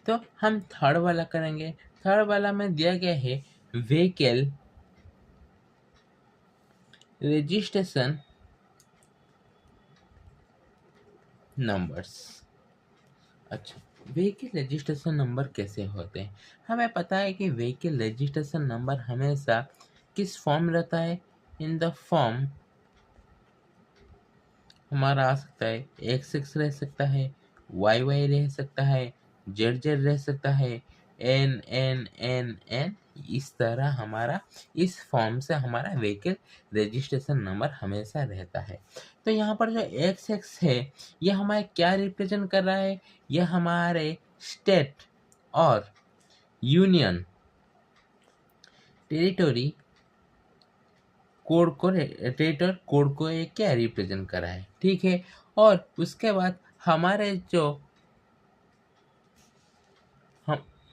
तो हम थर्ड वाला करेंगे। थर्ड वाला में दिया गया है व्हीकल रजिस्ट्रेशन नंबर्स। अच्छा, व्हीकल रजिस्ट्रेशन नंबर कैसे होते हैं? हमें पता है कि व्हीकल रजिस्ट्रेशन नंबर हमेशा किस फॉर्म रहता है? इन द फॉर्म हमारा आ सकता है XX रह सकता है, YY रह सकता है, ZZ रह सकता है, NNNN, इस तरह हमारा इस फॉर्म से हमारा व्हीकल रजिस्ट्रेशन नंबर हमेशा रहता है। तो यहाँ पर जो XX है ये हमारे क्या रिप्रेजेंट कर रहा है? यह हमारे स्टेट और यूनियन टेरिटरी कोड को ये क्या रिप्रेजेंट कर रहा है, ठीक है। और उसके बाद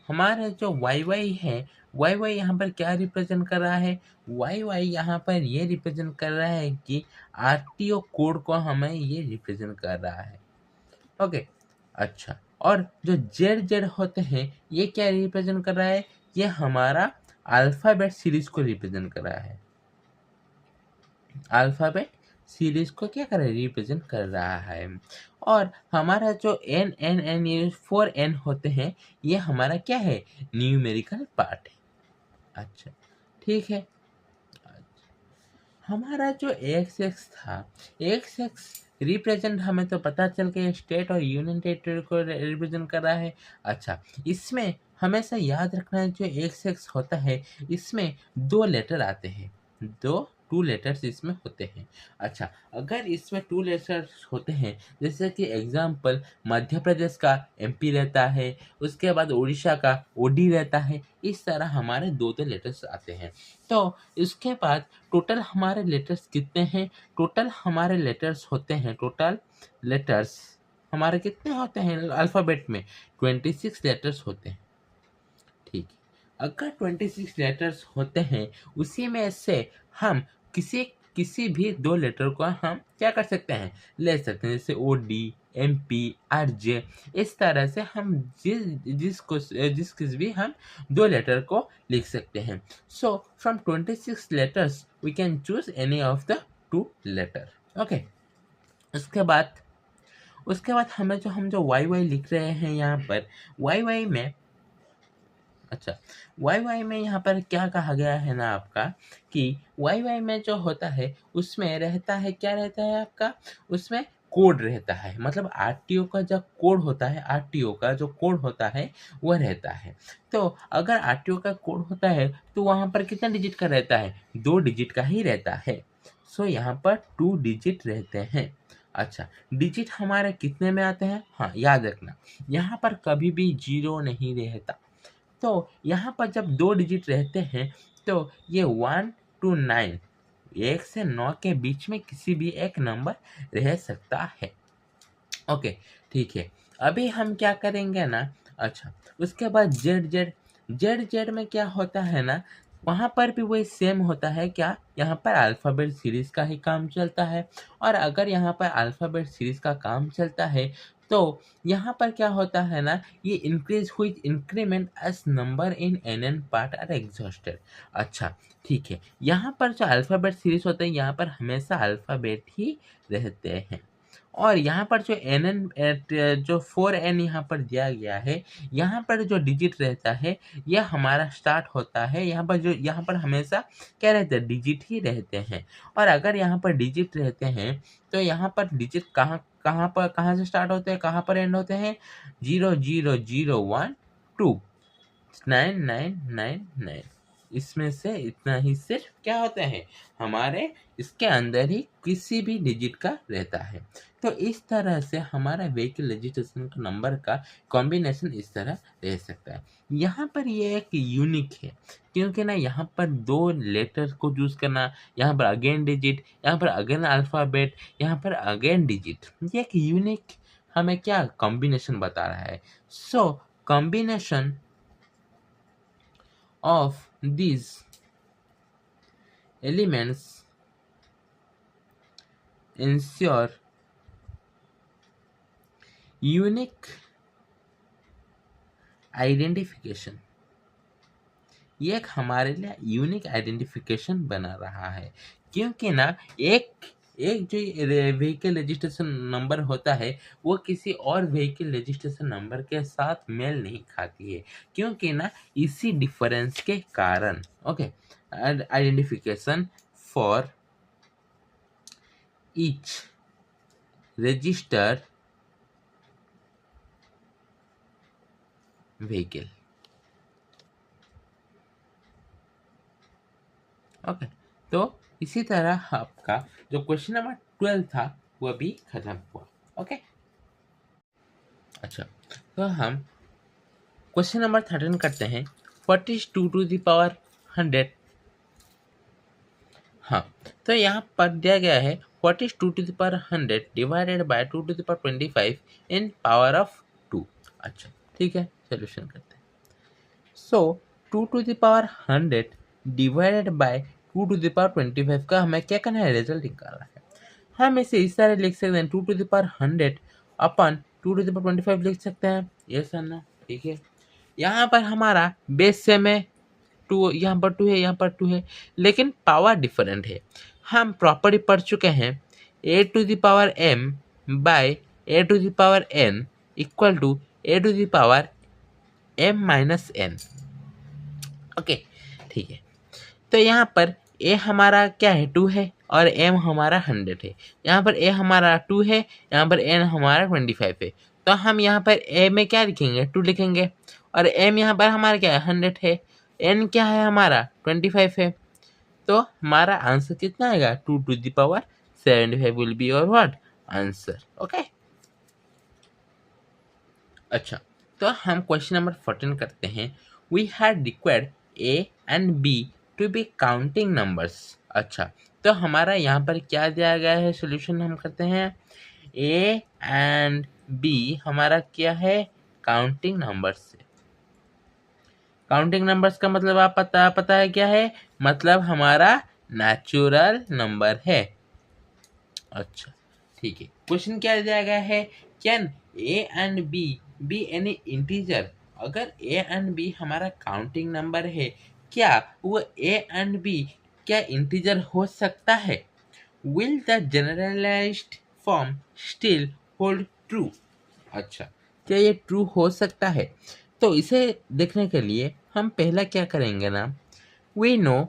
हमारे जो वाई वाई है, वाई वाई यहाँ पर क्या रिप्रेजेंट कर रहा है? वाई वाई यहाँ पर ये रिप्रेजेंट कर रहा है कि आरटीओ कोड को हमें ये रिप्रेजेंट कर रहा है। ओके, अच्छा, और जो जेड जेड होते हैं ये क्या रिप्रेजेंट कर रहा है? ये हमारा अल्फाबेट सीरीज को रिप्रेजेंट कर रहा है। अल्फाबेट सीरीज को क्या कर रहा है? रिप्रेजेंट कर रहा है। और हमारा जो एन एन एन ये 4 N होते हैं ये हमारा क्या है? न्यूमेरिकल पार्ट है। अच्छा ठीक है, हमारा जो एक्स था, एक्स रिप्रेजेंट हमें तो पता चल गया स्टेट और यूनियन टेरिटरी को रिप्रेजेंट कर रहा है। अच्छा, इसमें हमेशा याद रखना है जो एक्स होता है इसमें 2 लेटर आते हैं, 2 लेटर्स इसमें होते हैं। अच्छा, अगर इसमें 2 लेटर्स होते हैं, जैसे कि एग्जाम्पल मध्य प्रदेश का MP रहता है, उसके बाद उड़ीसा का OD रहता है, इस तरह हमारे 2 लेटर्स आते हैं। तो इसके बाद टोटल हमारे लेटर्स कितने हैं? टोटल हमारे लेटर्स होते हैं, टोटल लेटर्स हमारे कितने होते हैं अल्फ़ाबेट में? 26 लेटर्स होते हैं, ठीक है। अगर 26 लेटर्स होते हैं उसी में से हम किसी किसी भी 2 लेटर को हम क्या कर सकते हैं? ले सकते हैं, जैसे OD MP RJ, इस तरह से हम जिस किस भी हम 2 लेटर को लिख सकते हैं। So from 26 letters we can choose any of the 2 letter. Okay, उसके बाद हम जो वाई वाई लिख रहे हैं यहाँ पर वाई वाई में, अच्छा, वाई वाई में यहाँ पर क्या कहा गया है ना आपका कि वाई वाई में जो होता है उसमें रहता है, क्या रहता है आपका? उसमें कोड रहता है, मतलब आरटीओ का जो कोड होता है, आरटीओ का जो कोड होता है वह रहता है। तो अगर आरटीओ का कोड होता है तो वहाँ पर कितना डिजिट का रहता है? 2 डिजिट का ही रहता है। सो यहाँ पर 2 डिजिट रहते हैं। अच्छा, डिजिट हमारे कितने में आते हैं? हाँ याद रखना, यहाँ पर कभी भी 0 नहीं रहता। तो यहाँ पर जब 2 डिजिट रहते हैं तो ये 1 to 9, 1 से 9 के बीच में किसी भी एक नंबर रह सकता है। ओके ठीक है, अभी हम क्या करेंगे ना, अच्छा उसके बाद जेड जेड में क्या होता है ना वहाँ पर भी वही सेम होता है। क्या यहाँ पर अल्फ़ाबेट सीरीज़ का ही काम चलता है, और अगर यहाँ पर अल्फ़ाबेट सीरीज़ का काम चलता है तो यहाँ पर क्या होता है ना, ये इंक्रीज हुई increment as number in n part are exhausted. अच्छा ठीक है, यहाँ पर जो अल्फ़ाबेट सीरीज़ होते हैं यहाँ पर हमेशा अल्फ़ाबेट ही रहते हैं, और यहाँ पर जो जो 4n यहाँ पर दिया गया है, यहाँ पर जो डिजिट रहता है यह हमारा स्टार्ट होता है, यहाँ पर हमेशा क्या रहते हैं, डिजिट ही रहते हैं। और अगर यहाँ पर डिजिट रहते हैं तो यहाँ पर डिजिट कहाँ से स्टार्ट होते हैं, कहाँ पर एंड होते हैं, 00012 9999। इसमें से इतना ही सिर्फ क्या होते हैं, हमारे इसके अंदर ही किसी भी डिजिट का रहता है। तो इस तरह से हमारा व्हीकल रजिस्ट्रेशन नंबर का कॉम्बिनेशन इस तरह रह सकता है। यहाँ पर ये एक यूनिक है, क्योंकि ना यहाँ पर 2 लेटर को चूज करना, यहाँ पर अगेन डिजिट, यहाँ पर अगेन अल्फ़ाबेट, यहाँ पर अगेन डिजिट, ये एक यूनिक हमें क्या कॉम्बिनेशन बता रहा है। So combination of these elements ensure unique identification। ये एक हमारे लिए यूनिक आइडेंटिफिकेशन बना रहा है, क्योंकि ना एक एक जो व्हीकल रजिस्ट्रेशन नंबर होता है वो किसी और व्हीकल रजिस्ट्रेशन नंबर के साथ मेल नहीं खाती है, क्योंकि ना इसी डिफरेंस के कारण। Okay, identification for each registered vehicle. Okay, तो इसी तरह आपका जो क्वेश्चन नंबर 12 था वह भी खत्म हुआ। ओके, अच्छा, तो हम क्वेश्चन नंबर 13 करते हैं। What is 2 to the power 100? हाँ, तो यहाँ पर दिया गया है what is 2 to the power 100 divided by 2 to the power 25 in power of 2। अच्छा ठीक है, सोल्यूशन करते हैं। सो 2 to the power 100 divided by 2 to the power 25 का हमें क्या करना है, रिजल्ट निकालना है। हम इसे इस तरह लिख सकते हैं, 2 to the power 100 upon 2 to the power 25 लिख सकते हैं, ये सर ना, ठीक है। यहाँ पर हमारा बेस सेम है, 2 यहाँ पर 2 है, यहाँ पर 2 है, लेकिन पावर डिफरेंट है। हम प्रॉपर्टी पढ़ चुके हैं, a to the power m by a to the power n equal to a to the power m minus n। Okay ठीक है, तो यहाँ पर a हमारा क्या है, 2 है, और m हमारा 100 है। यहाँ पर a हमारा 2 है, यहाँ पर n हमारा 25 है। तो हम यहाँ पर a में क्या लिखेंगे, 2 लिखेंगे, और m यहाँ पर हमारा क्या है, 100 है, n क्या है हमारा 25 है। तो हमारा आंसर कितना आएगा, 2 to the power 75 will be your what answer. Okay, अच्छा, तो हम क्वेश्चन नंबर 14 करते हैं। We had required a and b to be counting numbers. अच्छा, तो हमारा यहाँ पर क्या दिया गया है, सॉल्यूशन हम करते हैं। a एंड b हमारा क्या है, काउंटिंग नंबर्स है। काउंटिंग नंबर्स का मतलब आप पता है क्या है, मतलब हमारा नेचुरल नंबर है। अच्छा ठीक है, क्वेश्चन क्या दिया गया है, can a and b any integer. अगर a एंड b हमारा काउंटिंग नंबर है, क्या वो a एंड b क्या इंटीजर हो सकता है। Will the generalised form still hold true. अच्छा, क्या ये ट्रू हो सकता है। तो इसे देखने के लिए हम पहला क्या करेंगे ना, we know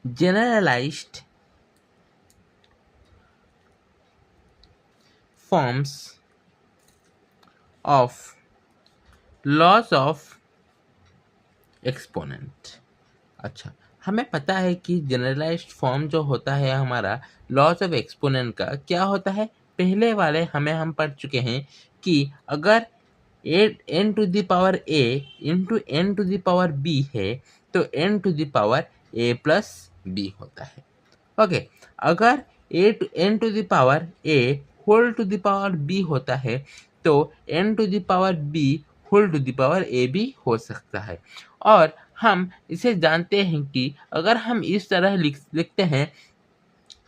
generalised forms of laws of exponent। अच्छा, हमें पता है कि जनरलाइज्ड फॉर्म जो होता है हमारा लॉज ऑफ एक्सपोनेंट का क्या होता है। पहले वाले हम पढ़ चुके हैं कि अगर n to the power a into n to the power b है तो n to the power a plus b होता है। ओके, अगर n to the power a whole to the power b होता है तो n to the power b whole to the power a भी हो सकता है। और हम इसे जानते हैं कि अगर हम इस तरह लिखते हैं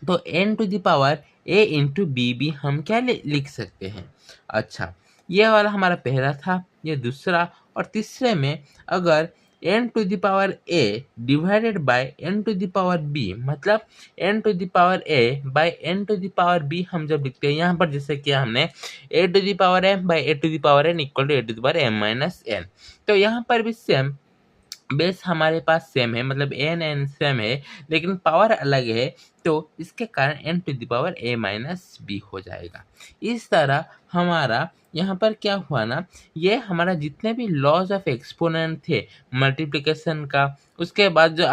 तो n to the power a into b भी हम क्या लिख सकते हैं। अच्छा, ये वाला हमारा पहला था। ये दूसरा और तीसरे में अगर n to the power a divided by n to the power b, मतलब n to the power a by n to the power b हम जब लिखते हैं यहाँ पर, जैसे किया हमने a to the power m by a to the power n equal to a to the power m minus n, तो यहाँ पर भी सेम बेस हमारे पास सेम है, मतलब एन सेम है, लेकिन पावर अलग है, तो इसके कारण n to the power a minus b हो जाएगा। इस तरह हमारा यहाँ पर क्या हुआ ना, ये हमारा जितने भी लॉज ऑफ एक्सपोनेंट थे मल्टीप्लिकेशन का, उसके बाद जो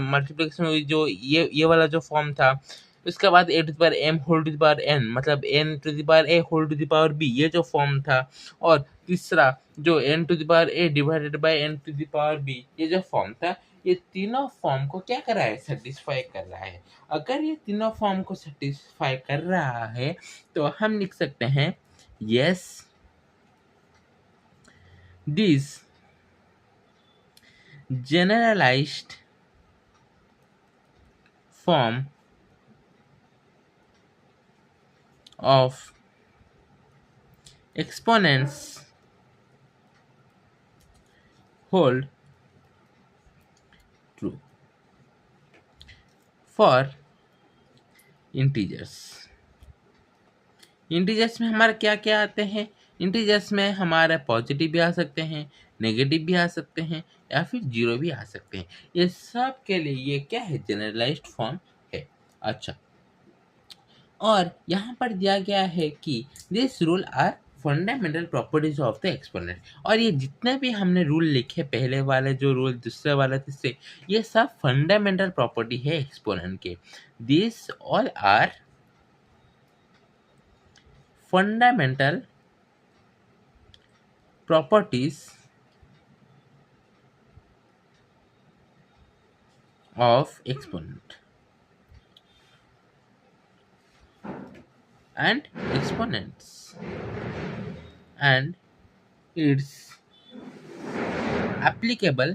मल्टीप्लिकेशन जो ये वाला जो फॉर्म था, उसके बाद a to the power m whole to the power n, मतलब n to the power a whole to the power b, ये जो फॉर्म था, और तीसरा जो n to the power a divided by n to the power b, ये जो form था, ये तीनों फॉर्म को क्या कर रहा है, सेटिस्फाई कर रहा है। अगर ये तीनों फॉर्म को सेटिस्फाई कर रहा है तो हम लिख सकते हैं yes this generalized form of exponents hold true for integers. Integers में हमारे क्या क्या आते हैं, इंटीजर्स में हमारे पॉजिटिव भी आ सकते हैं, नेगेटिव भी आ सकते हैं, या फिर जीरो भी आ सकते हैं। ये सब के लिए ये क्या है, जनरलाइज्ड फॉर्म है। अच्छा, और यहाँ पर दिया गया है कि this rule are fundamental properties of the exponent, और ये जितने भी हमने रूल लिखे, पहले वाले जो रूल, दूसरे वाले, तीसरे, ये सब फंडामेंटल प्रॉपर्टी है एक्सपोनेंट के। This all are fundamental properties of exponent and exponents, and it's applicable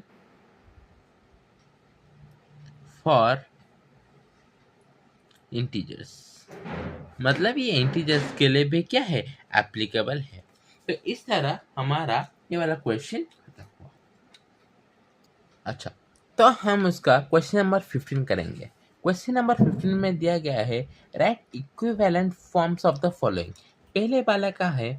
for integers, मतलब ये इंटीजर्स के लिए भी क्या है, एप्लीकेबल है। तो इस तरह हमारा ये वाला क्वेश्चन खत्म हुआ। अच्छा, तो हम उसका क्वेश्चन नंबर 15 करेंगे। क्वेश्चन नंबर 15 में दिया गया है right equivalent forms of the following. पहले वाला का है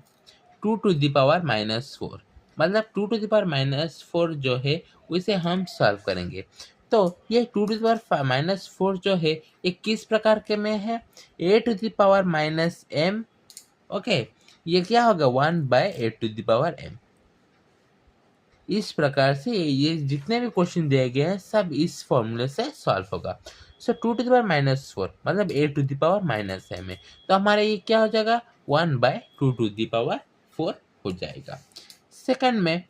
2 टू द पावर -4, मतलब 2 टू द पावर -4 जो है उसे हम सॉल्व करेंगे। तो ये 2 टू द पावर -4 जो है ये किस प्रकार के में है, a to the power -m, okay, ये क्या होगा 1 by a to the power m। इस प्रकार से ये जितने भी क्वेश्चन दिए गए हैं सब इस फॉर्मूले से सॉल्व होगा। सो 2 टू द पावर -4 मतलब a to the power -m है, तो हमारा ये क्या हो जाएगा 1 बाय 2 टू द पावर 4 हो जाएगा। सेकंड में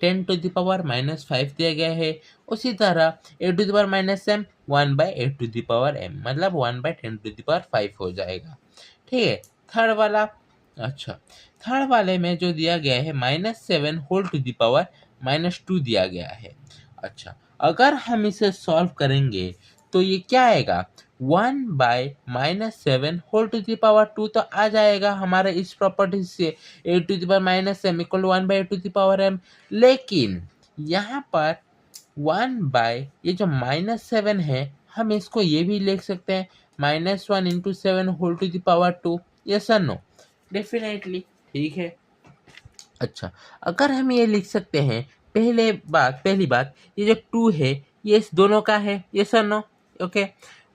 10 टू द पावर -5 दिया गया है, उसी तरह a to the power -m 1 by a to the power m, मतलब 1 बाय 10 टू द पावर 5 हो जाएगा। ठीक है, थर्ड वाला, अच्छा, थर्ड वाले में जो दिया गया है -7 होल टू द पावर -2 दिया गया है। अच्छा, अगर हम इसे सॉल्व करेंगे तो ये क्या आएगा 1 by -7 whole to the power 2, तो आ जाएगा हमारे इस प्रॉपर्टी से a to the power -m equal to 1 by a to the power m। लेकिन यहाँ पर 1 बाय ये जो -7 है, हम इसको ये भी लिख सकते हैं -1 into 7 whole to the power 2, yes और नो, डेफिनेटली ठीक है। अच्छा, अगर हम ये लिख सकते हैं, पहली बात ये जो 2 है ये इस दोनों का है, यस और no, okay,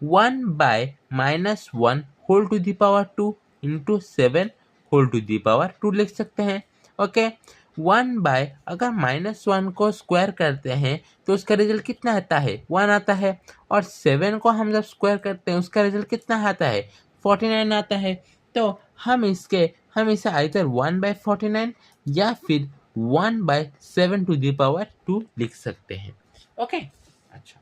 1 by -1 whole to the power 2 into 7 whole to the power 2 लिख सकते हैं, ओके। 1 बाय अगर -1 को स्क्वायर करते हैं तो उसका रिजल्ट कितना आता है 1 आता है, और 7 को हम जब स्क्वायर करते हैं उसका रिजल्ट कितना आता है 49 आता है। तो हम इसे आइदर 1 बाय 49 या फिर 1 बाय 7 टू द पावर 2 लिख सकते हैं, ओके। अच्छा,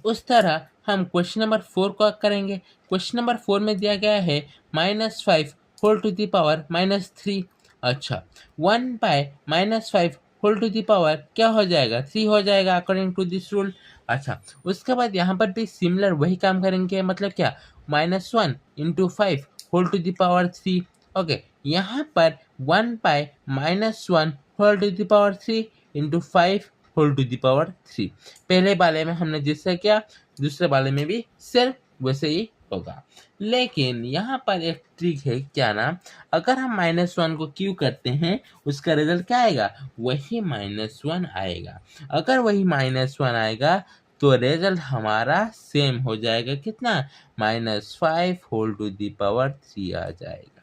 उस तरह हम क्वेश्चन नंबर 4 को करेंगे। क्वेश्चन नंबर 4 में दिया गया है -5 होल टू द पावर -3, अच्छा, 1/-5 होल टू द पावर क्या हो जाएगा? 3 हो जाएगा अकॉर्डिंग टू दिस रूल। अच्छा, उसके बाद यहाँ पर भी सिमिलर वही काम करेंगे, मतलब क्या, -1 into 5 whole to the power 3। Okay, यहाँ पर 1/-1 whole to the power 3 into 5 whole to the power 3। पहले वाले में हमने जैसा किया, दूसरे वाले में भी सिर्फ वैसे ही होगा। लेकिन यहाँ पर एक ट्रिक है, क्या ना, अगर हम -1 को क्यू करते हैं, उसका रिजल्ट क्या आएगा? वही -1 आएगा। अगर वही -1 आएगा तो रिजल्ट हमारा सेम हो जाएगा, कितना? -5 होल टू द पावर 3 आ जाएगा।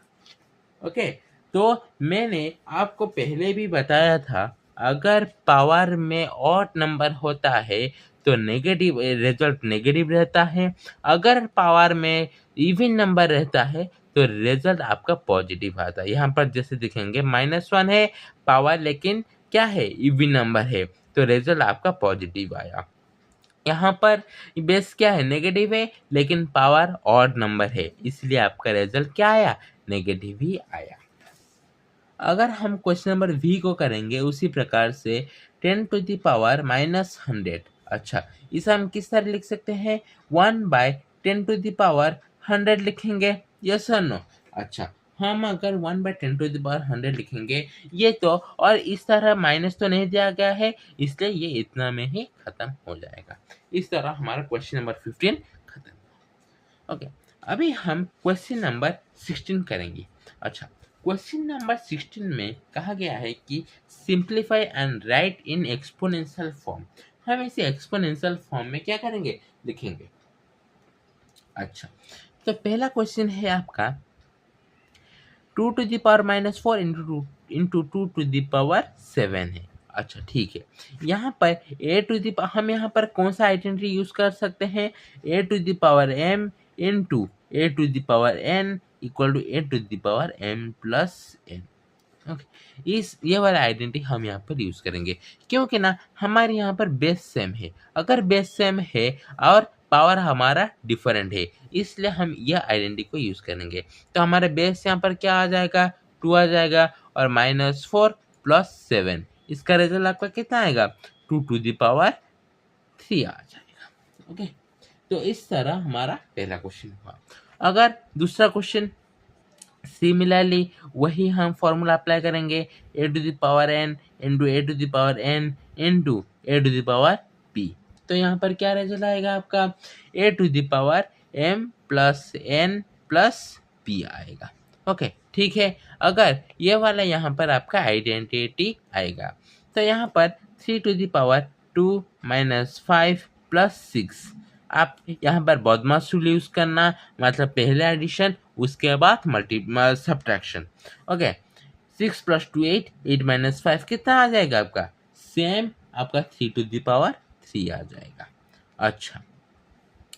ओके, तो मैंने आपको पहले भी बताया था, अगर पावर में ऑड नंबर होता है तो नेगेटिव रिजल्ट नेगेटिव रहता है, अगर पावर में इवन नंबर रहता है तो रिजल्ट आपका पॉजिटिव आता है। यहाँ पर जैसे दिखेंगे -1 है पावर, लेकिन क्या है, इवन नंबर है, तो रिजल्ट आपका पॉजिटिव आया। यहाँ पर बेस क्या है, नेगेटिव है, लेकिन पावर ऑड नंबर है, इसलिए आपका रिजल्ट क्या आया, नेगेटिव ही आया। अगर हम क्वेश्चन नंबर वी को करेंगे उसी प्रकार से, 10 टू द पावर -100। अच्छा, इसे हम किस तरह लिख सकते हैं? 1/10 टू द पावर 100 लिखेंगे, यस और नो? अच्छा, हम अगर 1/10 टू द पावर 100 लिखेंगे, ये तो, और इस तरह माइनस तो नहीं दिया गया है, इसलिए ये इतना में ही खत्म हो जाएगा। इस तरह हमारा क्वेश्चन नंबर 15 खत्म। ओके, अभी हम क्वेश्चन नंबर 16 करेंगे। अच्छा, क्वेश्चन नंबर 16 में कहा गया है कि simplify and right in exponential form. हम इसे एक्सपोनेंशियल फॉर्म में क्या करेंगे, लिखेंगे। अच्छा, तो पहला क्वेश्चन है आपका 2 to the power -4 into 2 to the power 7 है। अच्छा, ठीक है, यहाँ पर हम यहाँ पर कौन सा आइडेंटिटी यूज कर सकते हैं? a to the power m into a to the power n equal to a to the power m plus n। Okay, ये वाला आइडेंटिटी हम यहाँ पर यूज करेंगे, क्योंकि ना हमारे यहाँ पर बेस सेम है। अगर बेस सेम है और पावर हमारा डिफरेंट है, इसलिए हम यह आइडेंटिटी को यूज करेंगे। तो हमारे बेस यहाँ पर क्या आ जाएगा, 2 आ जाएगा, और -4 प्लस 7, इसका रिजल्ट आपका कितना आएगा, 2 टू द पावर 3 आ जाएगा। ओके, तो इस तरह हमारा पहला क्वेश्चन हुआ। अगर दूसरा क्वेश्चन, सिमिलरली वही हम फॉर्मूला अप्लाई करेंगे, a to the power n into a to the power n into a to the power p। तो यहाँ पर क्या रिजल्ट आएगा आपका, a to the power m plus n plus p आएगा। ओके, ठीक है, अगर ये वाला यहाँ पर आपका आइडेंटिटी आएगा, तो यहाँ पर 3 टू द पावर 2 -5 प्लस 6। आप यहाँ पर बदमाश रूल यूज करना, मतलब पहले एडिशन, उसके बाद सब्ट्रैक्शन। ओके, 6 + 2 8, 8 - 5 कितना आ जाएगा आपका, सेम आपका 3 टू द पावर 3 आ जाएगा। अच्छा,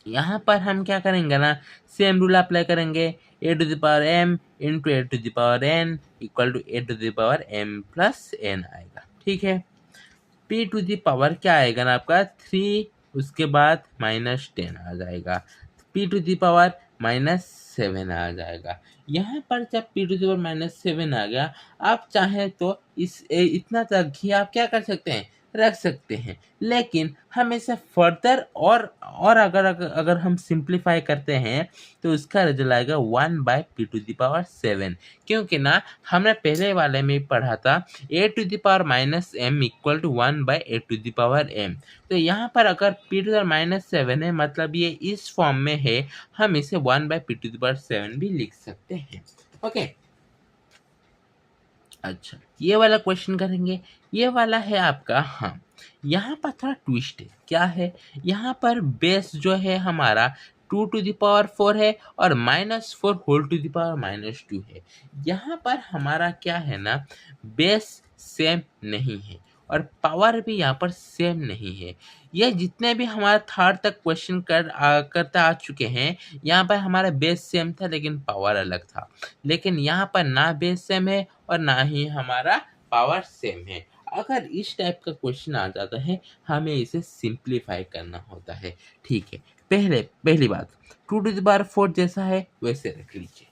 यहाँ पर हम क्या करेंगे ना, सेम रूल अप्लाई करेंगे, a to the power m into a to the power n equal to a to the power m plus n आएगा। ठीक है, p टू द पावर क्या आएगा ना आपका 3, उसके बाद -10 आ जाएगा, p टू द पावर -7 आ जाएगा। यहाँ पर जब p टू द पावर -7 आ गया, आप चाहे तो इतना तक ही आप क्या कर सकते हैं, रख सकते हैं, लेकिन हम इसे फर्दर और अगर हम सिंप्लीफाई करते हैं तो उसका रिजल्ट आएगा 1/p टू द पावर 7, क्योंकि ना हमने पहले वाले में पढ़ा था a to the power -m equal to 1/a to the power m। तो यहाँ पर अगर p टू द पावर -7 है, मतलब ये इस फॉर्म में है, हम इसे 1/p टू द पावर 7 भी लिख सकते हैं। ओके, अच्छा, ये वाला क्वेश्चन करेंगे, ये वाला है आपका, हाँ, यहाँ पर थोड़ा ट्विस्ट है, क्या है, यहाँ पर बेस जो है हमारा 2 टू द पावर 4 है और -4 होल टू द पावर -2 है। यहाँ पर हमारा क्या है ना, बेस सेम नहीं है और पावर भी यहाँ पर सेम नहीं है। ये जितने भी हमारा थर्ड तक क्वेश्चन करते आ चुके हैं, यहाँ पर हमारा बेस सेम था लेकिन पावर अलग था, लेकिन यहाँ पर ना बेस सेम है और ना ही हमारा पावर सेम है। अगर इस टाइप का क्वेश्चन आ जाता है, हमें इसे सिंप्लीफाई करना होता है। ठीक है, पहली बात 2 टू द पावर 4 जैसा है वैसे रख लीजिए।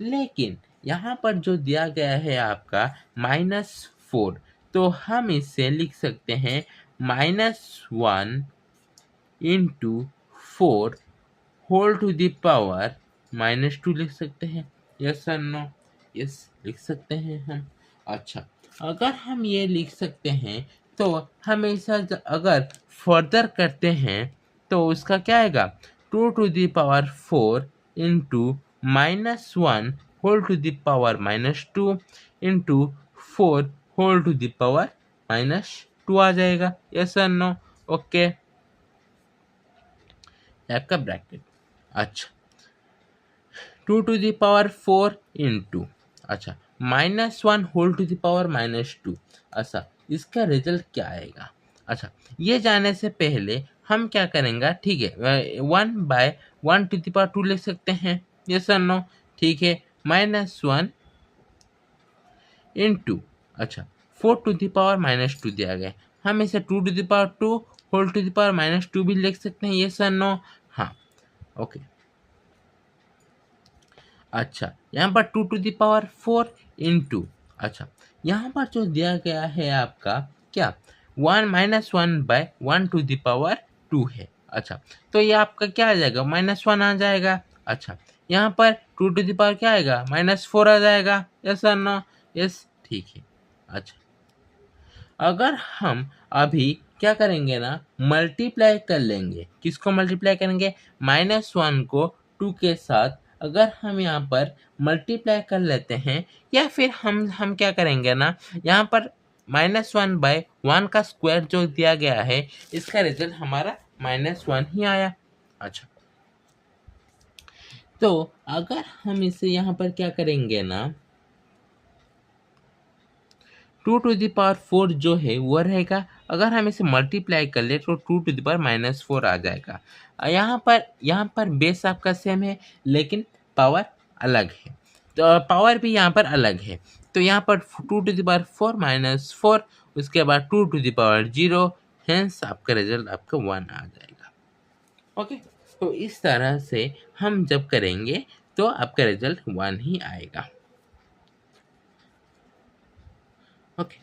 लेकिन यहाँ पर जो दिया गया है आपका -4, तो हम इसे लिख सकते हैं -1 into 4 whole to the power -2 लिख सकते हैं। यस और नो? यस, लिख सकते हैं हम। अच्छा, अगर हम ये लिख सकते हैं तो हमेशा अगर फर्दर करते हैं तो उसका क्या आएगा, 2 to the power 4 into -1 whole to the power -2 into 4 whole to the power -2 आ जाएगा। यस और नो? ओके, आपका ब्रैकेट। अच्छा, 2 टू द पावर 4 इंटू, अच्छा, -1 होल टू द पावर -2। अच्छा, इसका रिजल्ट क्या आएगा? अच्छा, ये जाने से पहले हम क्या करेंगे, ठीक है, 1/1 टू द पावर 2 लिख सकते हैं। यस और नो? ठीक है, -1 इंटू, अच्छा, 4 टू द पावर -2 दिया गया, हम इसे 2 to the power 2 whole to the power -2 भी लिख सकते हैं। यस और नो? हाँ, ओके। अच्छा, यहाँ पर 2 टू द पावर 4 इंटू, अच्छा, यहाँ पर जो दिया गया है आपका क्या, 1 टू द पावर 2 है। अच्छा, तो ये आपका क्या आ जाएगा, -1 आ जाएगा। अच्छा, यहाँ पर 2 टू द पावर क्या आएगा, -4 आ जाएगा। यस और नो? यस, ठीक है। अच्छा, अगर हम अभी क्या करेंगे ना, मल्टीप्लाई कर लेंगे। किसको मल्टीप्लाई करेंगे? -1 को 2 के साथ अगर हम यहाँ पर मल्टीप्लाई कर लेते हैं, या फिर हम क्या करेंगे ना, यहाँ पर -1/1 का स्क्वायर जो दिया गया है, इसका रिजल्ट हमारा -1 ही आया। अच्छा, तो अगर हम इसे यहाँ पर क्या करेंगे ना, 2 टू द पावर 4 जो है वो रहेगा, अगर हम इसे मल्टीप्लाई कर ले तो 2 टू द पावर -4 आ जाएगा। यहाँ पर बेस आपका सेम है, लेकिन पावर अलग है, तो पावर भी यहाँ पर अलग है। तो यहाँ पर 2 टू द पावर 4 -4, उसके बाद 2 टू द पावर 0, हेंस आपका रिजल्ट आपका 1 आ जाएगा। ओके, तो इस तरह से हम जब करेंगे तो आपका रिजल्ट 1 ही आएगा। ओके,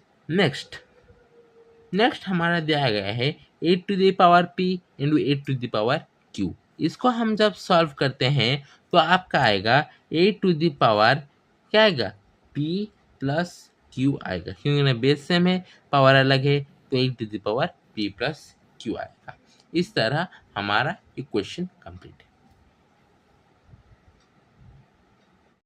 नेक्स्ट हमारा दिया गया है 8 to the power p into 8 to the power q। इसको हम जब सॉल्व करते हैं तो आपका आएगा 8 टू द पावर क्या आएगा, p प्लस q आएगा, क्योंकि ना बेस सेम है, पावर अलग है, तो 8 to the power p plus q आएगा। इस तरह हमारा इक्वेशन कंप्लीट है।